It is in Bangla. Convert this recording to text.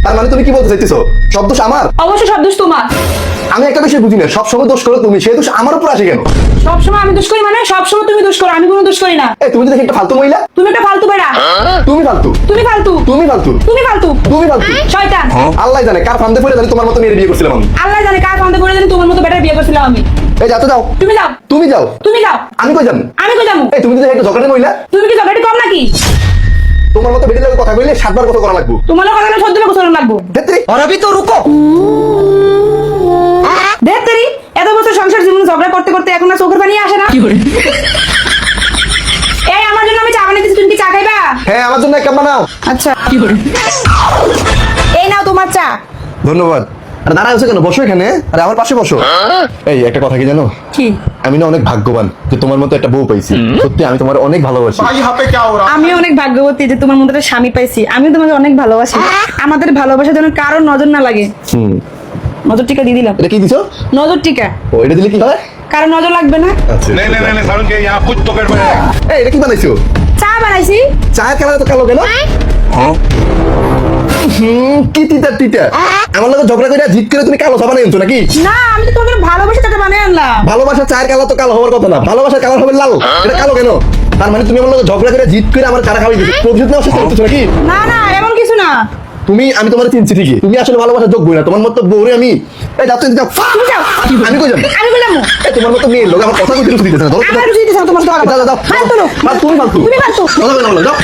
তার মানে তুমি কি বলতে চাইতেছো সব দোষ আমার? অবশ্যই সব দোষ তোমার। আমি একটা বিষয় বুঝি না, সব সময় দোষ করো তুমি, সেই দোষ আমার উপর আসে কেন? সবসময় আমি দোষ করি মানে সবসময় তুমি দোষ করো, আমি কোনো দোষ করি না। এই তুমি তো দেখি একটা ফালতু মহিলা। তুমি একটা ফালতু বেড়া। তুমি ফালতু, তুমি ফালতু, তুমি ফালতু, তুমি ফালতু, তুমি ফালতু। শয়তান। আল্লাহ জানে কার ফান্দে পড়ে জানি তোমার মতো মেয়ের বিয়ে করছিলাম আমি। আল্লাহ জানে কার ফান্দে পড়ে জানি তোমার মতো বেটার বিয়ে করছিলাম আমি। এই যাও তো যাও, তুমি যাও, তুমি যাও। তুমি যাও। আমি কই যাবো? আমি কই যাবো? এই তুমি তো দেখি একটা ঝগড়াটে মহিলা। তুমি কি ঝগড়াটি কম নাকি? তোমার মতো বেটির লগে কথা কইলে 7 বার কথা করা লাগবে। তোমার কথা না 14 বছর লাগবো। দেখতে और अभी तो रुको। দেখ তেরি, এত বছর সংসার জীবনে ঝগড়া করতে করতে এখন আর চোখের পানি আসে না। এই আমার জন্য আমি চা বানাইতেছি, তুমি কি চা খাইবা? হ্যাঁ আমার জন্য এক কাপ বানাও। আচ্ছা। এই নাও তোমার চা। ধন্যবাদ। আরে দাঁড়ায় আছো কেন? বসো এখানে। আরে আমার পাশে বসো। এই একটা কথা কি জানো? কি? আমি না অনেক ভাগ্যবান যে তোমার মতো একটা বউ পাইছি। সত্যি আমি তোমার অনেক ভালোবাসি। भाई यहाँ पे क्या हो रहा है? আমি অনেক ভাগ্যবতী যে তোমার মতো একটা স্বামী পাইছি। আমি তোমাকে অনেক ভালোবাসি। আমাদের ভালোবাসার জন্য কারোর নজর না লাগে। হুম। নজর টিকা দিয়ে দিলাম। এটা কি দিছো? নজর টিকা। ও এটা দিলে কি হয়? কারোর নজর লাগবে না। আচ্ছা। नहीं नहीं नहीं सारुण के यहाँ कुछ तो गड़बड़ है। এই এটা কি বানাইছো? চা বানাইছি। চায়ের কালার তো কালো কেন? কি তিতা তিতা? আমার লগে ঝগড়া করে জিত করে তুমি কালো চা বানাই আনছো নাকি? না, আমি তো তোমাকে ভালোবাসি তাকে বানিয়ে আনলাম। ভালোবাসা চায়ের কালার তো কালো হওয়ার কথা না, ভালোবাসার কালার হবে লাল। এটা কালো কেন? তার মানে তুমি আমার লগে ঝগড়া করে জিত করে আমার চারা খাওয়াই দিছো। প্রতিশোধ নেওয়ার চেষ্টা করতেছো নাকি? না না, এমন কিছু না। আমি তোমার চিনছি ঠিকই, তুমি আসলে ভালোবাসার যোগ্য না। তোমার মতো বউরে আমি এই যাও তুমি যাও। তুমি যাও। আমি কই যাবো? আমি বললাম এই তোমার মতো মেয়ে লোক আমার কথা কইতে দিতেছে না। ধরো আমার রুচি দিতেছ তোমার সাথে। যাও যাও যাও। ফালতু লোক। তুমি ফালতু। তুমি ফালতু। যাও যাও যাও।